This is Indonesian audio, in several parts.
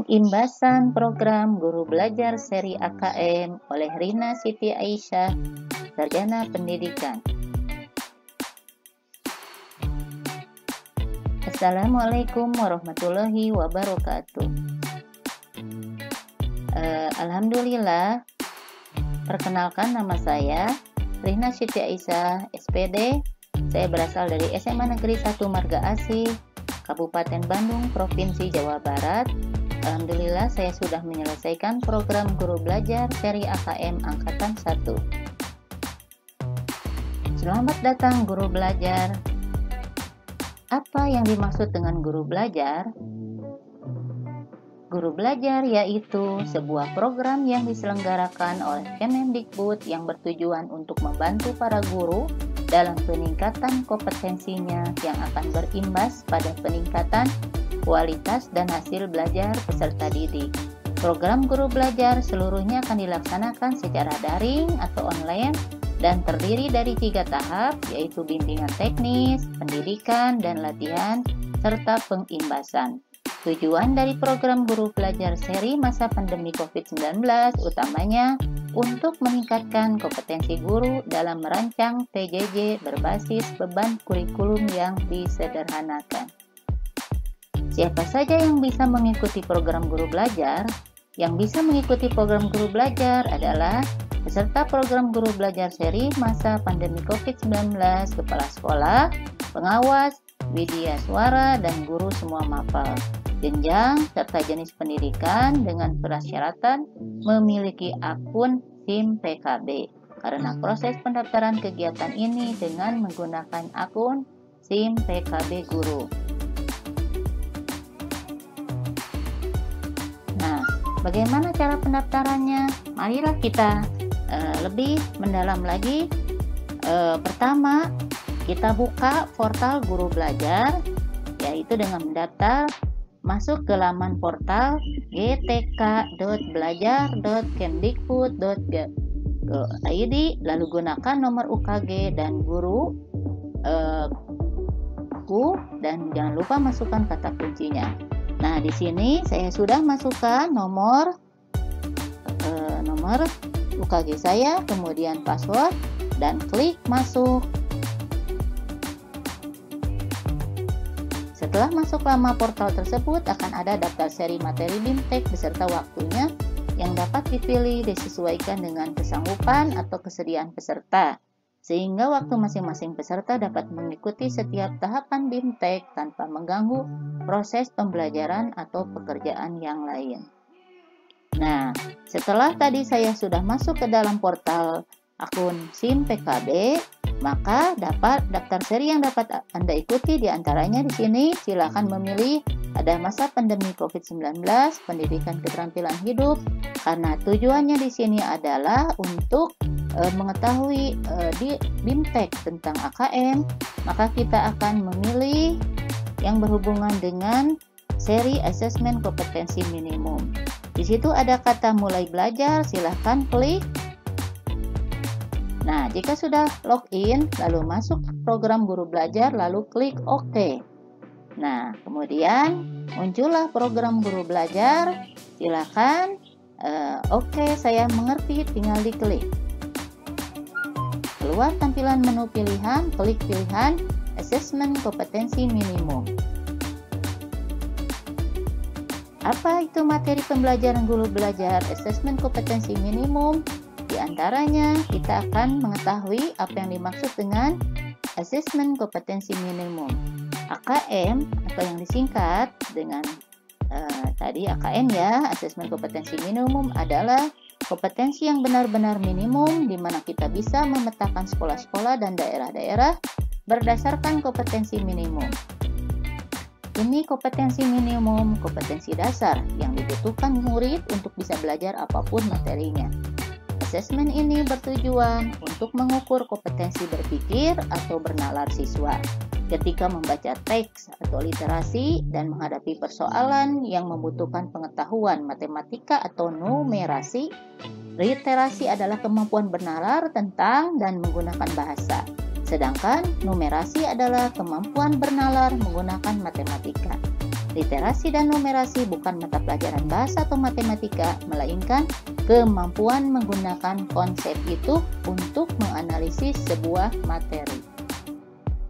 Pengimbasan program Guru Belajar seri AKM oleh Rina Siti Aisyah, Sarjana Pendidikan. Assalamualaikum warahmatullahi wabarakatuh. Alhamdulillah, perkenalkan nama saya Rina Siti Aisyah, SPD. Saya berasal dari SMA Negeri 1 Marga Asih, Kabupaten Bandung, Provinsi Jawa Barat. Alhamdulillah, saya sudah menyelesaikan program Guru Belajar seri AKM Angkatan 1. Selamat datang Guru Belajar. Apa yang dimaksud dengan Guru Belajar? Guru Belajar yaitu sebuah program yang diselenggarakan oleh Kemendikbud yang bertujuan untuk membantu para guru dalam peningkatan kompetensinya yang akan berimbas pada peningkatan kualitas dan hasil belajar peserta didik. Program Guru Belajar seluruhnya akan dilaksanakan secara daring atau online dan terdiri dari 3 tahap, yaitu bimbingan teknis, pendidikan, dan latihan, serta pengimbasan. Tujuan dari program Guru Belajar seri masa pandemi COVID-19 utamanya untuk meningkatkan kompetensi guru dalam merancang PJJ berbasis beban kurikulum yang disederhanakan. Siapa saja yang bisa mengikuti program Guru Belajar? Yang bisa mengikuti program Guru Belajar adalah peserta program Guru Belajar seri masa pandemi COVID-19, kepala sekolah, pengawas, widya suara, dan guru semua mapel. Jenjang serta jenis pendidikan dengan persyaratan memiliki akun SIM PKB. Karena proses pendaftaran kegiatan ini dengan menggunakan akun SIM PKB guru. Nah, bagaimana cara pendaftarannya? Marilah kita lebih mendalam lagi. Pertama, kita buka portal Guru Belajar, yaitu dengan mendaftar. Masuk ke laman portal gtk.belajar.kemdikbud.go.id, lalu gunakan nomor UKG dan guru, dan jangan lupa masukkan kata kuncinya. Nah, di sini saya sudah masukkan nomor UKG saya, kemudian password, dan klik masuk. Setelah masuk lama portal tersebut, akan ada daftar seri materi BIMTEK beserta waktunya yang dapat dipilih disesuaikan dengan kesanggupan atau kesediaan peserta, sehingga waktu masing-masing peserta dapat mengikuti setiap tahapan BIMTEK tanpa mengganggu proses pembelajaran atau pekerjaan yang lain. Nah, setelah tadi saya sudah masuk ke dalam portal akun SIM PKB, maka dapat daftar seri yang dapat Anda ikuti diantaranya di sini. Silakan memilih ada masa pandemi COVID-19, pendidikan keterampilan hidup, karena tujuannya di sini adalah untuk mengetahui di BIMTEK tentang AKM, maka kita akan memilih yang berhubungan dengan seri asesmen kompetensi minimum. Di situ ada kata mulai belajar, silakan klik. Nah, jika sudah login, lalu masuk program Guru Belajar, lalu klik OK. Nah, kemudian muncullah program Guru Belajar. Silakan, OK, saya mengerti, tinggal diklik. Keluar tampilan menu pilihan, klik pilihan Asesmen Kompetensi Minimum. Apa itu materi pembelajaran Guru Belajar Asesmen Kompetensi Minimum? Di antaranya, kita akan mengetahui apa yang dimaksud dengan asesmen kompetensi minimum. AKM, atau yang disingkat dengan tadi AKM ya, asesmen kompetensi minimum adalah kompetensi yang benar-benar minimum di mana kita bisa memetakan sekolah-sekolah dan daerah-daerah berdasarkan kompetensi minimum. Ini kompetensi minimum, kompetensi dasar yang dibutuhkan murid untuk bisa belajar apapun materinya. Asesmen ini bertujuan untuk mengukur kompetensi berpikir atau bernalar siswa ketika membaca teks atau literasi dan menghadapi persoalan yang membutuhkan pengetahuan matematika atau numerasi. Literasi adalah kemampuan bernalar tentang dan menggunakan bahasa, sedangkan numerasi adalah kemampuan bernalar menggunakan matematika. Literasi dan numerasi bukan mata pelajaran bahasa atau matematika, melainkan kemampuan menggunakan konsep itu untuk menganalisis sebuah materi.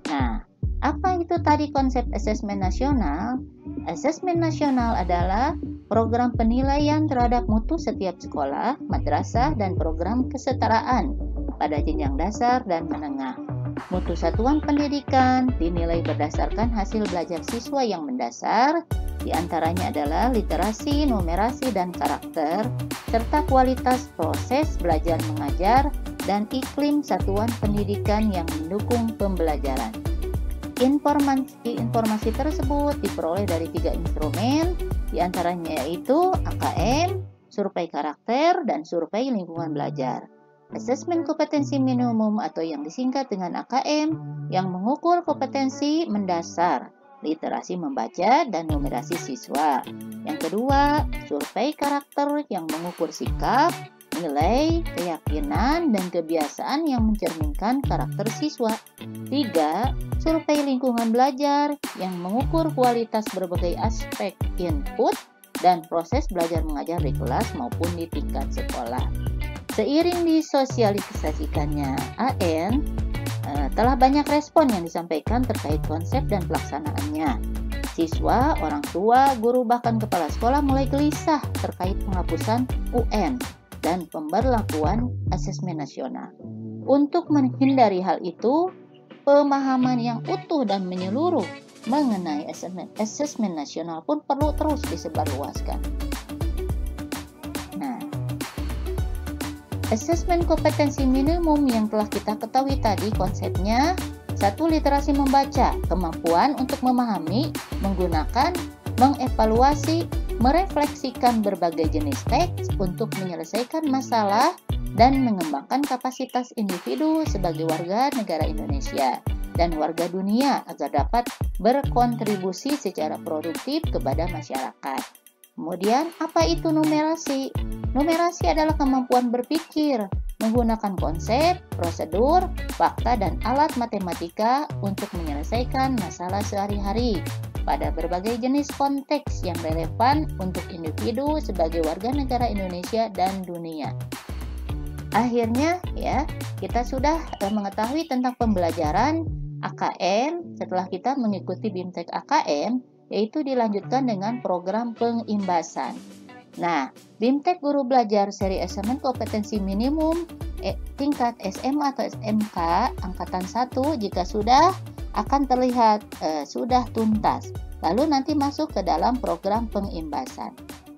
Nah, apa itu tadi konsep asesmen nasional? Asesmen nasional adalah program penilaian terhadap mutu setiap sekolah, madrasah, dan program kesetaraan pada jenjang dasar dan menengah. Mutu satuan pendidikan dinilai berdasarkan hasil belajar siswa yang mendasar, diantaranya adalah literasi, numerasi, dan karakter, serta kualitas proses belajar mengajar dan iklim satuan pendidikan yang mendukung pembelajaran. Informasi tersebut diperoleh dari 3 instrumen, diantaranya yaitu AKM, survei karakter, dan survei lingkungan belajar. Asesmen kompetensi minimum atau yang disingkat dengan AKM yang mengukur kompetensi mendasar, literasi membaca dan numerasi siswa. Yang kedua, survei karakter yang mengukur sikap, nilai, keyakinan, dan kebiasaan yang mencerminkan karakter siswa. 3. Survei lingkungan belajar yang mengukur kualitas berbagai aspek input dan proses belajar mengajar di kelas maupun di tingkat sekolah. Seiring disosialisasikannya AN, telah banyak respon yang disampaikan terkait konsep dan pelaksanaannya. Siswa, orang tua, guru, bahkan kepala sekolah mulai gelisah terkait penghapusan UN dan pemberlakuan asesmen nasional. Untuk menghindari hal itu, pemahaman yang utuh dan menyeluruh mengenai asesmen nasional pun perlu terus disebarluaskan. Nah, asesmen kompetensi minimum yang telah kita ketahui tadi konsepnya: 1. Literasi membaca, kemampuan untuk memahami, menggunakan, mengevaluasi, merefleksikan berbagai jenis teks untuk menyelesaikan masalah dan mengembangkan kapasitas individu sebagai warga negara Indonesia dan warga dunia agar dapat berkontribusi secara produktif kepada masyarakat. Kemudian, apa itu numerasi? Numerasi adalah kemampuan berpikir, menggunakan konsep, prosedur, fakta, dan alat matematika untuk menyelesaikan masalah sehari-hari pada berbagai jenis konteks yang relevan untuk individu sebagai warga negara Indonesia dan dunia. Akhirnya, kita sudah mengetahui tentang pembelajaran AKM. Setelah kita mengikuti BIMTEK AKM, yaitu dilanjutkan dengan program pengimbasan. Nah, BIMTEK Guru Belajar seri asesmen kompetensi minimum tingkat SMA atau SMK angkatan 1 jika sudah akan terlihat sudah tuntas. Lalu nanti masuk ke dalam program pengimbasan.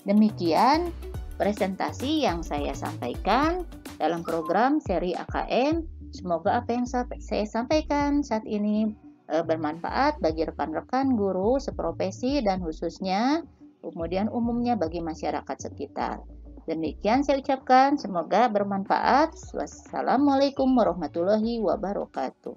Demikian presentasi yang saya sampaikan dalam program seri AKM. Semoga apa yang saya sampaikan saat ini bermanfaat bagi rekan-rekan guru seprofesi dan khususnya kemudian umumnya bagi masyarakat sekitar. Demikian saya ucapkan, semoga bermanfaat. Wassalamualaikum warahmatullahi wabarakatuh.